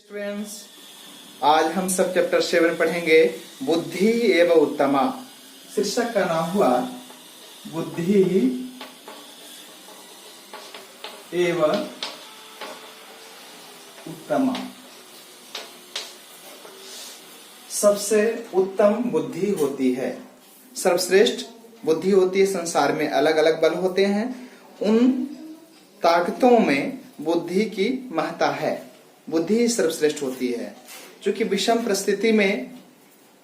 Students, आज हम सब चैप्टर 7 पढ़ेंगे बुद्धि एवं उत्तमा। शीर्षक का नाम हुआ बुद्धि एवं उत्तमा। सबसे उत्तम बुद्धि होती है, सर्वश्रेष्ठ बुद्धि होती है। संसार में अलग अलग बल होते हैं, उन ताकतों में बुद्धि की महत्ता है। बुद्धि ही सर्वश्रेष्ठ होती है, क्योंकि विषम परिस्थिति में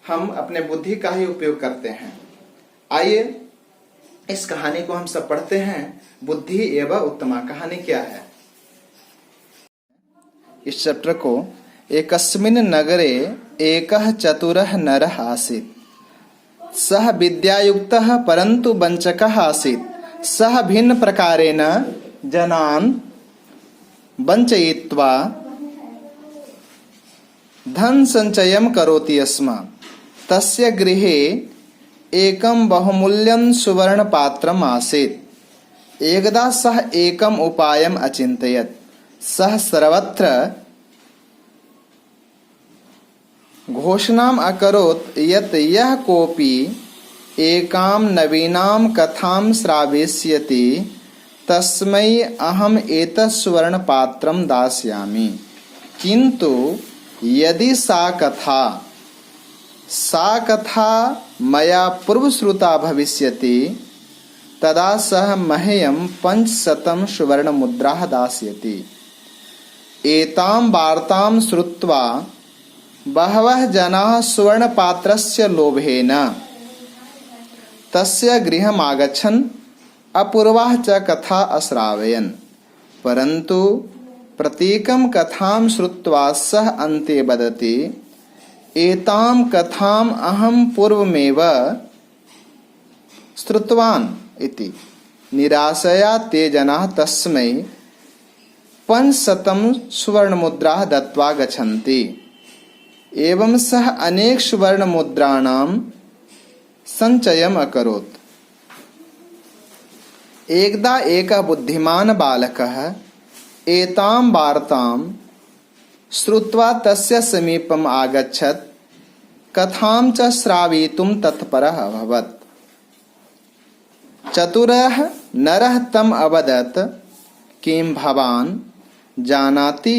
हम अपने बुद्धि का ही उपयोग करते हैं। आइए इस कहानी को हम सब पढ़ते हैं। बुद्धि एवं उत्तमा कहानी क्या है? इस चैप्टर को एकस्मिन् नगरे एकः चतुरः नरः आसीत्। सः विद्यायुक्तः परन्तु वञ्चकः आसीत्। सः भिन्न प्रकारेण जनान् वञ्चयित्वा धन संचयं करोति स्म। तस्य गृहे एकं बहुमूल्यं सुवर्णपात्रम् आसीत्। एकदा सः एकम् उपायम् अचिन्तयत्। सः सर्वत्र घोषणाम् अकरोत् यत् यः कोऽपि एकां नवीनां कथां श्रावयिष्यति तस्मै अहम् एतत् सुवर्णपात्रं दास्यामि। किन्तु यदि सा कथा मया पूर्वश्रुता भविष्यति तदा सः मह्यं 500 सुवर्णमुद्राः दास्यति। एतां वार्तां श्रुत्वा बहवः जनाः सुवर्णपात्रस्य लोभेन तस्य गृहम् आगच्छन् अपूर्वाः च कथा अश्रावयन्। परन्तु प्रत्येकं कथां श्रुत्वा सः अन्ते वदति, एतां कथाम् अहं पूर्वमेव श्रुतवान् इति। निराशया ते जनाः तस्मै 500 सुवर्णमुद्राः दत्त्वा गच्छन्ति। एवं सः अनेक सुवर्णमुद्राणां सञ्चयम् अकरोत्। एकदा एकः बुद्धिमान् बालकः एतां वार्तां श्रुत्वा तस्य समीपम् आगच्छत्। कथां च श्रावयितुं तत्परः अभवत्। चतुरः नरः तम् अवदत्, किं भवान् जानाति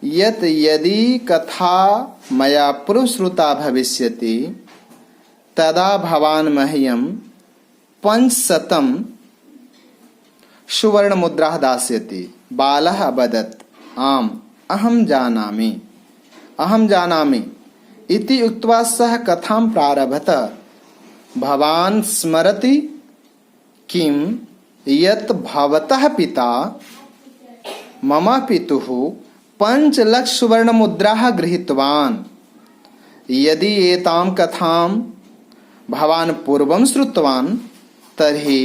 यत् यदि कथा मया पूर्वश्रुता भविष्यति तदा भवान् मह्यं 500 सुवर्णमुद्राः दास्यति। बालः अवदत्, आम् अहं जानामि इति उक्त्वा सः कथां प्रारभत। भवान् स्मरति किं यत् भवतः पिता मम पितुः 5 लाख सुवर्णमुद्राः गृहीतवान्। यदि एतां कथां भवान् पूर्वं श्रुतवान् तर्हि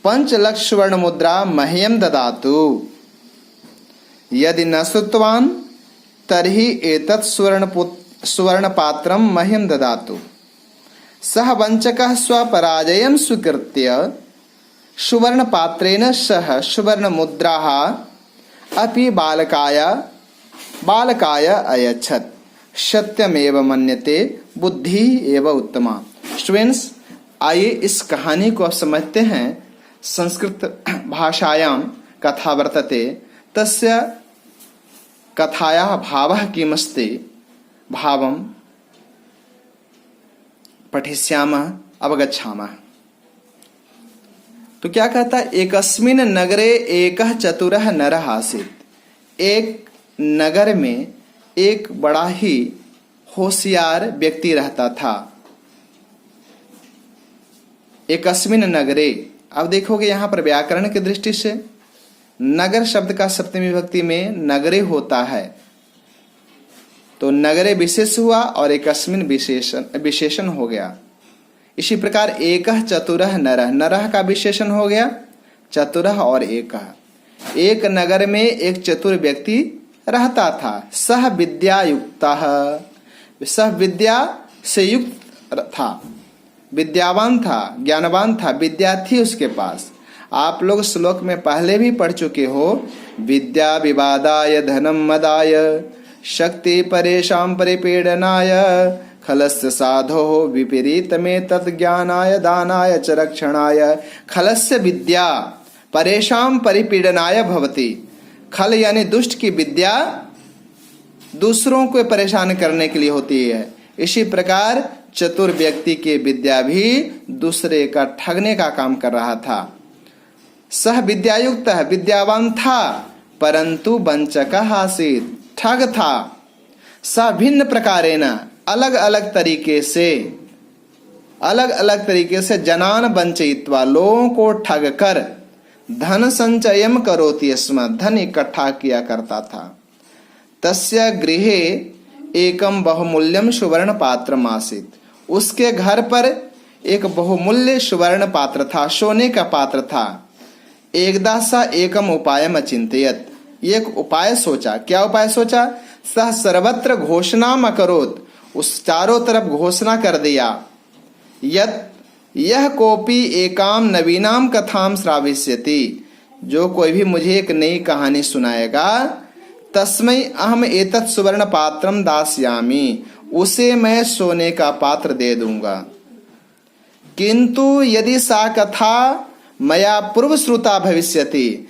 5 लाख सुवर्णमुद्रा मह्यं ददातु। यदि न श्रुतवान् तर्हि एतत् सुवर्णपात्रं मह्यं ददातु। सः वञ्चकः स्वपराजयं स्वीकृत्य सुवर्णपात्रेण सह सुवर्णमुद्राः अपि बालकाय अयच्छत्। सत्यमेव मन्यते बुद्धिः एव उत्तमा। स्टूडेंट्स, आइए इस कहानी को आप समझते हैं। संस्कृत भाषायां कथा वर्तते, तस्य कथायाः भावः किमस्ति भावं पठिष्यामः, अवगच्छामः। तो क्या कहता है? एकस्मिन् नगरे एकः चतुरः नरः आसीत्। एक नगर में एक बड़ा ही होशियार व्यक्ति रहता था। एकस्मिन् नगरे, अब देखोगे यहाँ पर व्याकरण की दृष्टि से नगर शब्द का सप्तमी विभक्ति में नगरे होता है, तो नगरे विशेष हुआ और एकस्मिन् विशेषण हो गया। इसी प्रकार एकः चतुरः नरः, नरः का विशेषण हो गया चतुरः और एकः। एक नगर में एक चतुर व्यक्ति रहता था। सह विद्यायुक्तः, सह विद्या से युक्त था, विद्यावान था, ज्ञानवान था, विद्या थी उसके पास। आप लोग श्लोक में पहले भी पढ़ चुके हो, विद्या विवादाय धनम मदाय शक्ति परेशां परिपीडनाय खलस्य साधो विपरीत में तत्ज्ञानाय दानाय च रक्षणाय। खलस्य विद्या परेशां परिपीडनाय भवति। खल यानी दुष्ट की विद्या दूसरों को परेशान करने के लिए होती है। इसी प्रकार चतुर व्यक्ति की विद्या भी दूसरे का ठगने का काम कर रहा था। सह विद्यायुक्त विद्यावान था परंतु वंचक आसीत्, ठग था। स भिन्न प्रकारेण अलग अलग तरीके से जनान वंचयित्वा लोगों को ठग कर धन संचयम करोति स्म, धन इकट्ठा किया करता था। तस्य गृहे एकम बहुमूल्यम सुवर्ण पात्रम आसीत्, उसके घर पर एक बहुमूल्य सुवर्ण पात्र था, सोने का पात्र था। एकदा सा एकम उपायम अचिंतयत, एक उपाय सोचा। क्या उपाय सोचा? सह सर्वत्र घोषणाम अकरोत्, उस चारों तरफ घोषणा कर दिया। यत यह कोपी एकाम नवीनाम कथाम श्राविष्यति, जो कोई भी मुझे एक नई कहानी सुनाएगा, तस्मै अहम एतत् सुवर्ण पात्रम दास्यामि, उसे मैं सोने का पात्र दे दूंगा। किंतु यदि सा कथा मया पूर्व श्रुता भविष्यति,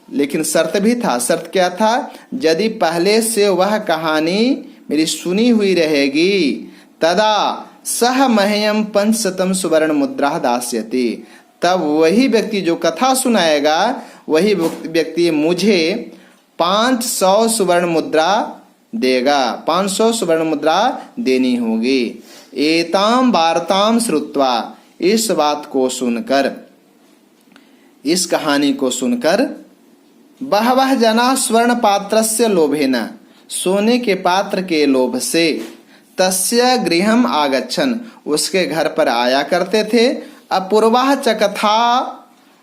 लेकिन शर्त भी था। शर्त क्या था? यदि पहले से वह कहानी मेरी सुनी हुई रहेगी, तदा सह मह्यम 500 सुवर्ण मुद्रा दास्यति, तब वही व्यक्ति जो कथा सुनाएगा वही व्यक्ति मुझे 500 सुवर्ण मुद्रा देगा, 500 सुवर्ण मुद्रा देनी होगी। एताम वार्ताम श्रुत्वा, इस बात को सुनकर, इस कहानी को सुनकर बहवः जना स्वर्ण पात्रस्य लोभेन, सोने के पात्र के लोभ से, तस्य गृहम आगच्छन, उसके घर पर आया करते थे। अपूर्वाः च कथा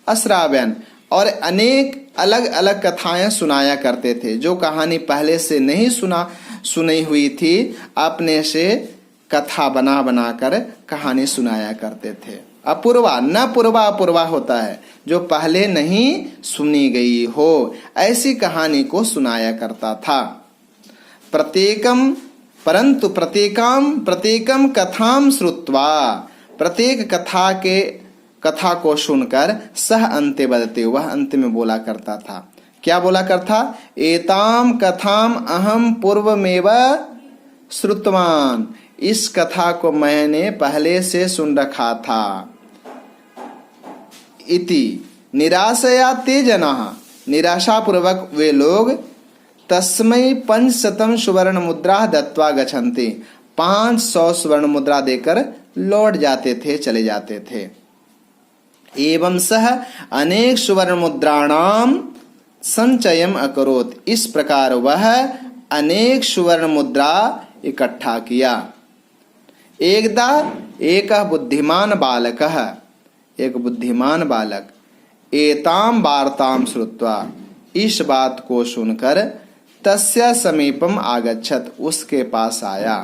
अश्राव्यन, और अनेक अलग अलग कथाएं सुनाया करते थे। जो कहानी पहले से नहीं सुनी हुई थी, अपने से कथा बना बना कर कहानी सुनाया करते थे। अपूर्वा, न पूर्वा अपूर्वा होता है, जो पहले नहीं सुनी गई हो, ऐसी कहानी को सुनाया करता था। प्रत्येकम कथाम श्रुत्वा, प्रत्येक कथा को सुनकर सह अंते वदते, वह अंत में बोला करता था। क्या बोला करता? एताम कथाम अहम पूर्वमेव श्रुतवान, इस कथा को मैंने पहले से सुन रखा था। इति निराशया ते जनाः, निराशा पूर्वक वे लोग तस्मै 500 सुवर्ण मुद्रा दत्वा गच्छन्ति, 500 सुवर्ण मुद्रा देकर लौट जाते थे, चले जाते थे। एवं सह अनेक सुवर्ण मुद्राणाम संचयम अकरोत्, इस प्रकार वह अनेक सुवर्ण मुद्रा इकट्ठा किया। एकदा एक बुद्धिमान बालकः, एक बुद्धिमान बालक, एताम वार्ताम श्रुत्वा, इस बात को सुनकर तस्य समीपम आगच्छत, उसके पास आया।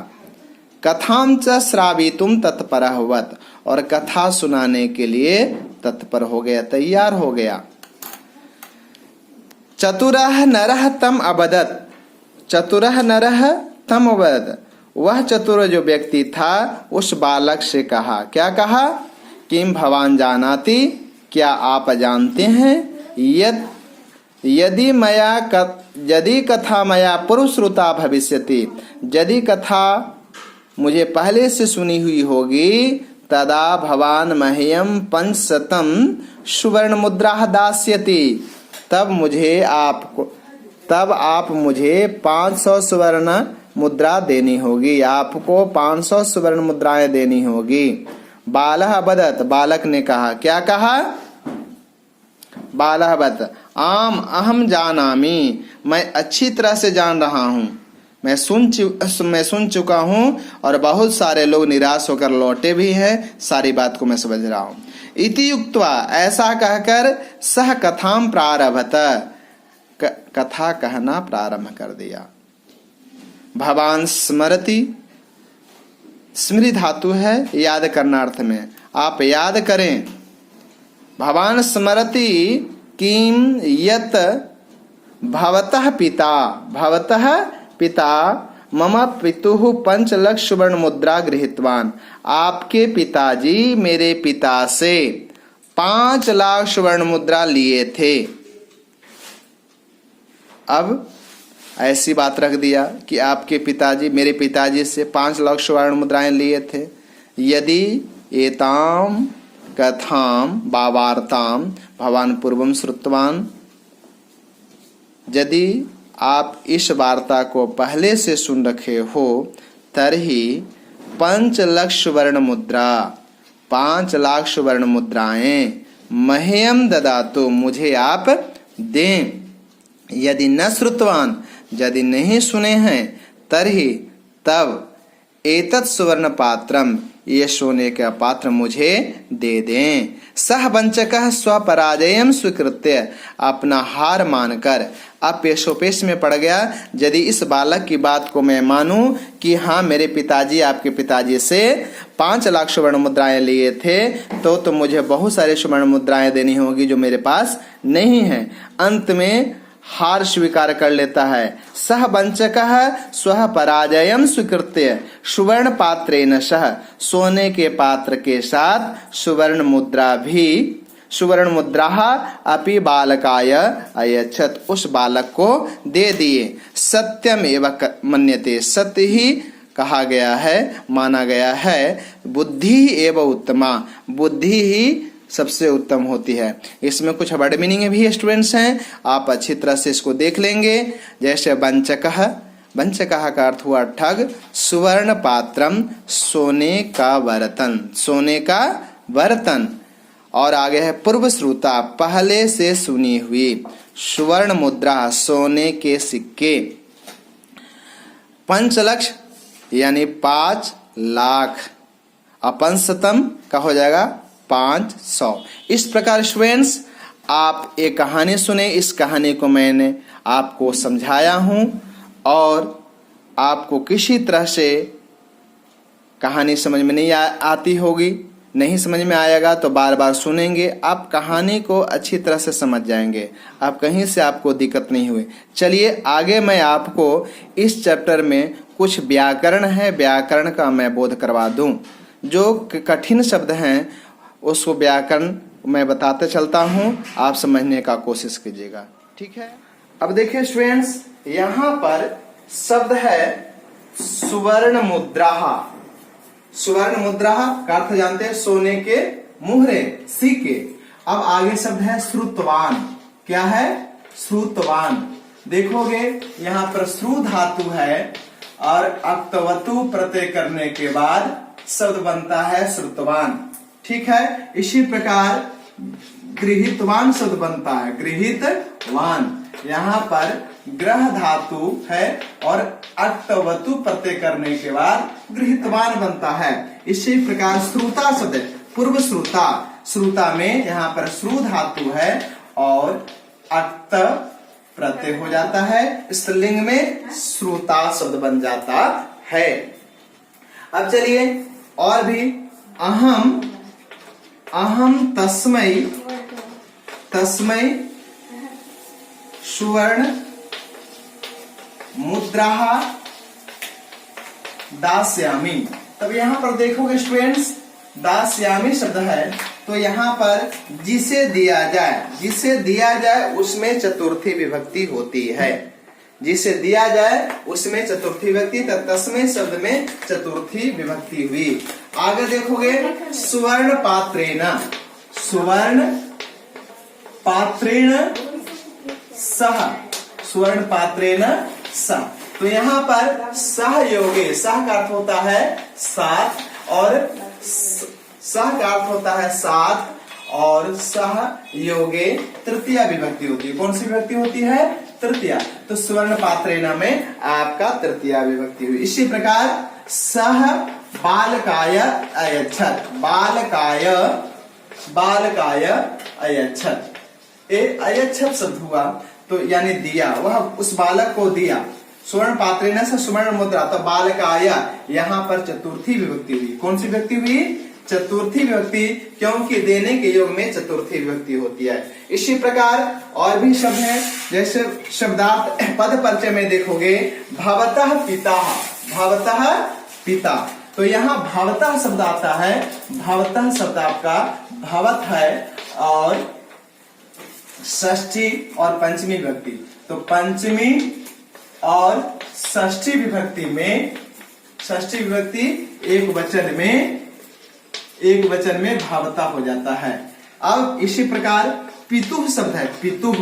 कथाम च श्रावितुम तत्परः वत्, और कथा सुनाने के लिए तत्पर हो गया, तैयार हो गया। चतुरः नरः तम अवदत्, चतुरः नरः तम अवदत्, वह चतुर जो व्यक्ति था उस बालक से कहा। क्या कहा? किम भवान जानाति, क्या आप जानते हैं? यदि कथा मया पूर्व श्रुता भविष्यति, यदि कथा मुझे पहले से सुनी हुई होगी, तदा भवान मह्यम 500 सुवर्ण मुद्रा दास्यति, तब आप मुझे 500 सुवर्ण मुद्रा देनी होगी, आपको 500 सुवर्ण मुद्राएं देनी होगी। बालः वदत्, बालक ने कहा। क्या कहा? बालः वदत् आम अहम जानामि, मैं अच्छी तरह से जान रहा हूँ, मैं सुन चुका हूँ, और बहुत सारे लोग निराश होकर लौटे भी हैं, सारी बात को मैं समझ रहा हूँ। इति युक्त्वा, ऐसा कहकर सह कथाम प्रारभत, कथा कहना प्रारंभ कर दिया। भवान स्मरति, स्मृति धातु है याद करना अर्थ में, आप याद करें। भवान स्मरति किम यत भवतः पिता, भवतः पिता मम पितुः 5 लाख सुवर्ण मुद्रा गृहीतवान। आपके पिताजी मेरे पिता से 5 लाख सुवर्ण मुद्रा लिए थे। अब ऐसी बात रख दिया कि आपके पिताजी मेरे पिताजी से 5 लाख स्वर्ण मुद्राएं लिए थे। यदि एताम कथाम वार्ताम भवान पूर्वम श्रुतवान, यदि आप इस वार्ता को पहले से सुन रखे हो, तरही 5 लाख स्वर्ण मुद्रा 5 लाख स्वर्ण मुद्राएं मह्यम ददातु, मुझे आप दें। यदि न श्रुतवान, यदि नहीं सुने हैं, तरही तब एतत् सुवर्ण पात्रम, ये सोने का पात्र मुझे दे दें। सह वंचकः स्वपराजयम स्वीकृत्य, अपना हार मानकर अब पेशोपेश में पड़ गया। यदि इस बालक की बात को मैं मानूं कि हाँ मेरे पिताजी आपके पिताजी से 5 लाख स्वर्ण मुद्राएं लिए थे, तो मुझे बहुत सारे स्वर्ण मुद्राएं देनी होगी जो मेरे पास नहीं है। अंत में हार स्वीकार कर लेता है। सह वंचकः स्वः पराजयम स्वीकृत्य सुवर्ण पात्रेण सह, सोने के पात्र के साथ सुवर्ण मुद्रा अपि बालकाय अयच्छत्, उस बालक को दे दिए। सत्यम एवं मन्यते, सत्य ही कहा गया है, माना गया है। बुद्धि एवं उत्तमा, बुद्धि ही सबसे उत्तम होती है। इसमें कुछ वर्ड मीनिंग भी स्टूडेंट्स हैं, आप अच्छी तरह से इसको देख लेंगे। जैसे वंचकः, वंचकः का अर्थ हुआ ठग। सुवर्ण पात्रम, सोने का बर्तन, सोने का बर्तन। और आगे है पूर्व श्रुता, पहले से सुनी हुई। सुवर्ण मुद्रा, सोने के सिक्के। 5 लाख यानी 5 लाख, अपंशतम का हो जाएगा 500। इस प्रकार स्टूडेंट्स आप एक कहानी सुने, इस कहानी को मैंने आपको समझाया हूं और आपको किसी तरह से कहानी समझ में नहीं आती होगी, नहीं समझ में आएगा तो बार बार सुनेंगे, आप कहानी को अच्छी तरह से समझ जाएंगे, आप कहीं से आपको दिक्कत नहीं हुई। चलिए आगे मैं आपको इस चैप्टर में कुछ व्याकरण है, व्याकरण का मैं बोध करवा दूं। जो कठिन शब्द हैं उसको व्याकरण मैं बताते चलता हूं, आप समझने का कोशिश कीजिएगा, ठीक है। अब देखिए स्टूडेंट्स, यहाँ पर शब्द है सुवर्ण मुद्रा। सुवर्ण मुद्रा का अर्थ जानते हैं सोने के मुहरे, सिक्के। अब आगे शब्द है श्रुतवान। क्या है? श्रुतवान। देखोगे यहाँ पर श्रु धातु है और अक्तवतु प्रत्यय करने के बाद शब्द बनता है श्रुतवान, ठीक है। इसी प्रकार गृहीतवान शब्द बनता है, गृहीतवान। यहाँ पर ग्रह धातु है और अक्तवतु प्रत्यय करने के बाद गृहीतवान बनता है। इसी प्रकार श्रुता शब्द, पूर्व श्रुता, श्रुता में यहाँ पर श्रु धातु है और अक्त प्रत्यय हो जाता है, स्त्रीलिंग में श्रुता शब्द बन जाता है। अब चलिए और भी, अहम, अहम तस्मै, तस्मै सुवर्ण मुद्रा दास्यामि। तब यहाँ पर देखोगे स्टूडेंट्स, दास्यामि शब्द है तो यहाँ पर जिसे दिया जाए, जिसे दिया जाए उसमें चतुर्थी विभक्ति होती है। जिसे दिया जाए उसमें चतुर्थी विभक्ति, तस्मै शब्द में चतुर्थी विभक्ति हुई। आगे देखोगे सुवर्ण पात्रेण, सुवर्ण पात्रेण सह, सुवर्ण पात्रेण सह। तो यहाँ पर सहयोगे, सह का अर्थ होता है साथ और सह का अर्थ होता है साथ और सहयोगे तृतीया विभक्ति होती है। कौन सी विभक्ति होती है? तृतीया। तो सुवर्ण पात्रेण में आपका तृतीया विभक्ति हुई। इसी प्रकार सह बालकाय अयच्छत्, बालकाय, बालकाय अयच्छत्। अयच्छत् शब्द हुआ तो यानी दिया, वह उस बालक को दिया। सुवर्ण पात्रेण से सुवर्ण मुद्रा, तो बालकाय यहाँ पर चतुर्थी विभक्ति हुई। कौन सी विभक्ति हुई? चतुर्थी विभक्ति, क्योंकि देने के योग में चतुर्थी विभक्ति होती है। इसी प्रकार और भी शब्द हैं, जैसे शब्दार्थ पद परिचय में देखोगे भवतः पिता, भवतः पिता, तो यहाँ भवतः शब्द आता है। भवतः शब्द आपका भवत है और षष्ठी और पंचमी विभक्ति, तो पंचमी और षष्ठी विभक्ति में, षष्ठी विभक्ति एक वचन में भावता हो जाता है। अब इसी प्रकार पितुः शब्द है, पितुः,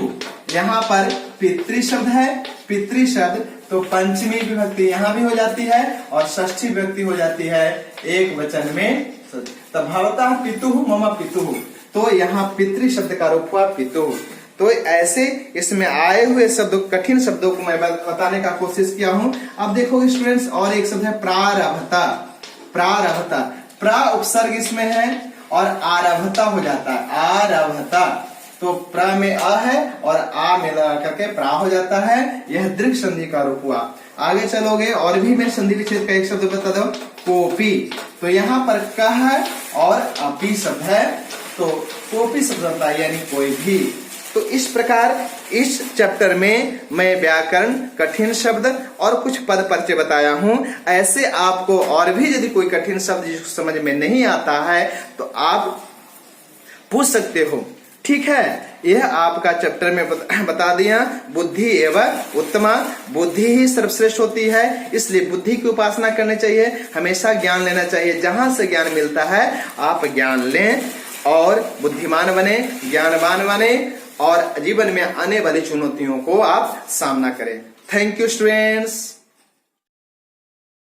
यहाँ पर पितृ शब्द है, पितृ शब्द, तो पंचमी विभक्ति यहाँ भी हो जाती है और षष्ठी विभक्ति हो जाती है एक वचन में। तब भावता पितुः मम पितुः, तो यहाँ पितृ शब्द का रूप हुआ पितुः। तो ऐसे इसमें आए हुए शब्दों, कठिन शब्दों को मैं बताने का कोशिश किया हूं। अब देखोगे स्टूडेंट्स, और एक शब्द है प्रारब्धता, प्रारब्धता, प्रा उपसर्ग इसमें है और आरब्धता हो जाता है, आरब्धता, तो प्र में अ है और आ में लगा करके प्रा हो जाता है, यह दीर्घ संधि का रूप हुआ। आगे चलोगे और भी मैं संधि विच्छेद का एक शब्द बता दो, कोपी, तो यहाँ पर क है और अपी शब्द है, तो कोपी शब्द होता है यानी कोई भी। तो इस प्रकार इस चैप्टर में मैं व्याकरण, कठिन शब्द और कुछ पद परिचय बताया हूं। ऐसे आपको और भी यदि कोई कठिन शब्द जिसको समझ में नहीं आता है तो आप पूछ सकते हो, ठीक है। यह आपका चैप्टर में बता दिया। बुद्धि एवं उत्तमा, बुद्धि ही सर्वश्रेष्ठ होती है, इसलिए बुद्धि की उपासना करनी चाहिए, हमेशा ज्ञान लेना चाहिए। जहां से ज्ञान मिलता है आप ज्ञान लें और बुद्धिमान बने, ज्ञानवान बने और जीवन में आने वाली चुनौतियों को आप सामना करें। Thank you students.